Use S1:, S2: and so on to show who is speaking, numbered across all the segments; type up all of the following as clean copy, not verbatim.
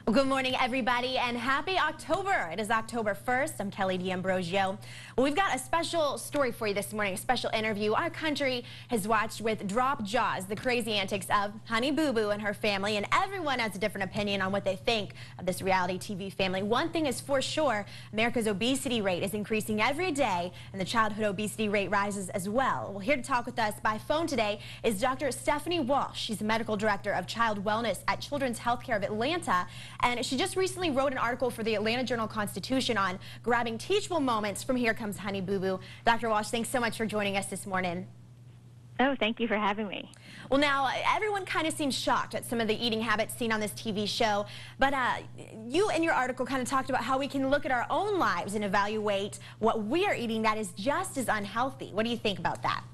S1: Well, good morning, everybody, and happy October. It is October 1st. I'm Kelly D'Ambrosio. Well, we've got a special story for you this morning, a special interview. Our country has watched with dropped jaws the crazy antics of Honey Boo Boo and her family, and everyone has a different opinion on what they think of this reality TV family. One thing is for sure, America's obesity rate is increasing every day, and the childhood obesity rate rises as well. Well, here to talk with us by phone today is Dr. Stephanie Walsh. She's the medical director of child wellness at Children's Healthcare of Atlanta. And she just recently wrote an article for the Atlanta Journal-Constitution on grabbing teachable moments from Here Comes Honey Boo Boo. Dr. Walsh, thanks so much for joining us this morning.
S2: Oh, thank you for having me.
S1: Well, now, everyone kind of seems shocked at some of the eating habits seen on this TV show, but you in your article kind of talked about how we can look at our own lives and evaluate what we are eating that is just as unhealthy. What do you think about that?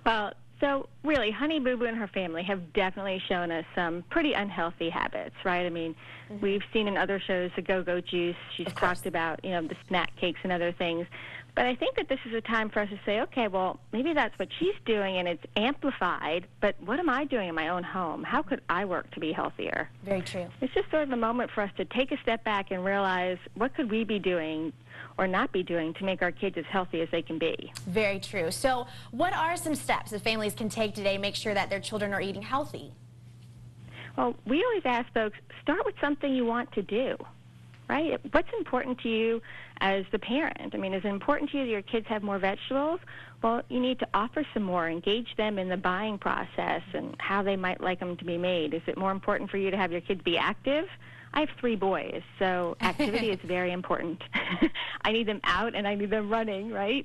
S2: Well, so really, Honey Boo Boo and her family have definitely shown us some pretty unhealthy habits, right? I mean, we've seen in other shows the Go-Go Juice. She's talked about, the snack cakes and other things. But I think that this is a time for us to say, okay, well, maybe that's what she's doing and it's amplified, but what am I doing in my own home? How could I work to be healthier?
S1: Very true.
S2: It's just sort of a moment for us to take a step back and realize what could we be doing or not be doing to make our kids as healthy as they can be.
S1: Very true. So what are some steps that families can take today to make sure that their children are eating healthy?
S2: Well, we always ask folks, start with something you want to do, right? What's important to you as the parent? I mean, is it important to you that your kids have more vegetables? Well, you need to offer some more, engage them in the buying process and how they might like them to be made. Is it more important for you to have your kids be active? I have 3 boys, so activity is very important. I need them out and I need them running, right?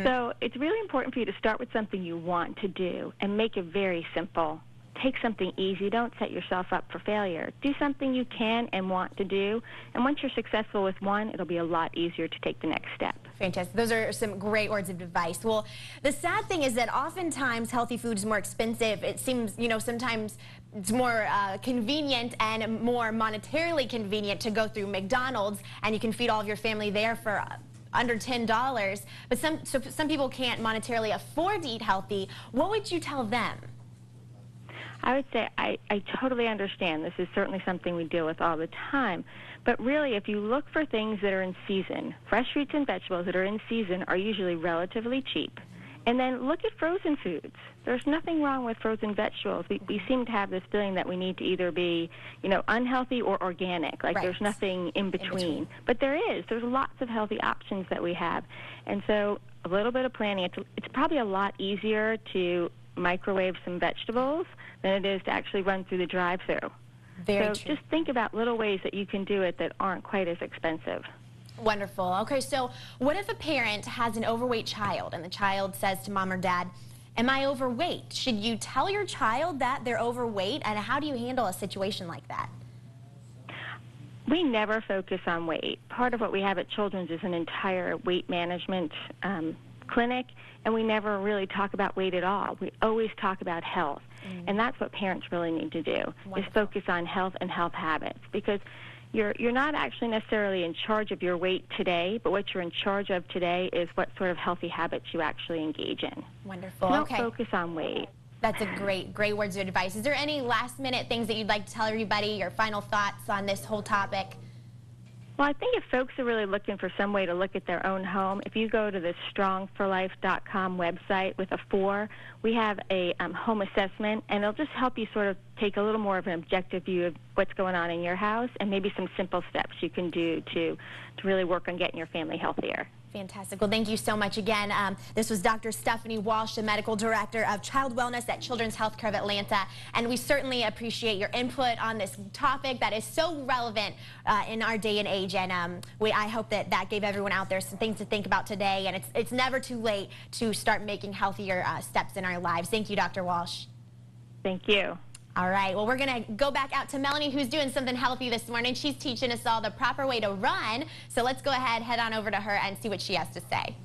S2: So it's really important for you to start with something you want to do and make it very simple. Take something easy. Don't set yourself up for failure. Do something you can and want to do, and once you're successful with one, it'll be a lot easier to take the next step.
S1: Fantastic. Those are some great words of advice. Well, the sad thing is that oftentimes healthy food is more expensive. It seems, sometimes it's more convenient and more monetarily convenient to go through McDonald's, and you can feed all of your family there for under $10. But some people can't monetarily afford to eat healthy. What would you tell them?
S2: I would say I totally understand. This is certainly something we deal with all the time. But really, if you look for things that are in season, fresh fruits and vegetables that are in season are usually relatively cheap. And then look at frozen foods. There's nothing wrong with frozen vegetables. We seem to have this feeling that we need to either be, unhealthy or organic. Like there's nothing in between. But there is. There's lots of healthy options that we have. And so a little bit of planning. It's probably a lot easier to microwave some vegetables than it is to actually run through the drive-thru. So just think about little ways that you can do it that aren't quite as expensive.
S1: Wonderful. Okay, so what if a parent has an overweight child and the child says to mom or dad, am I overweight? Should you tell your child that they're overweight, and how do you handle a situation like that?
S2: We never focus on weight. Part of what we have at Children's is an entire weight management clinic, and we never really talk about weight at all. We always talk about health, and that's what parents really need to do, is focus on health and health habits, because you're not actually necessarily in charge of your weight today, but what you're in charge of today is what sort of healthy habits you actually engage in.
S1: Wonderful.
S2: So don't focus on weight.
S1: That's a great words of advice. Is there any last-minute things that you'd like to tell everybody, your final thoughts on this whole topic?
S2: Well, I think if folks are really looking for some way to look at their own home, if you go to the strongforlife.com website with a 4, we have a home assessment, and it'll just help you sort of take a little more of an objective view of what's going on in your house and maybe some simple steps you can do to really work on getting your family healthier.
S1: Fantastic. Well, thank you so much again. This was Dr. Stephanie Walsh, the Medical Director of Child Wellness at Children's Healthcare of Atlanta, and we certainly appreciate your input on this topic that is so relevant in our day and age, and I hope that gave everyone out there some things to think about today, and it's never too late to start making healthier steps in our lives. Thank you, Dr. Walsh.
S2: Thank you.
S1: All right, well, we're going to go back out to Melanie, who's doing something healthy this morning. She's teaching us all the proper way to run. So let's go ahead, head on over to her and see what she has to say.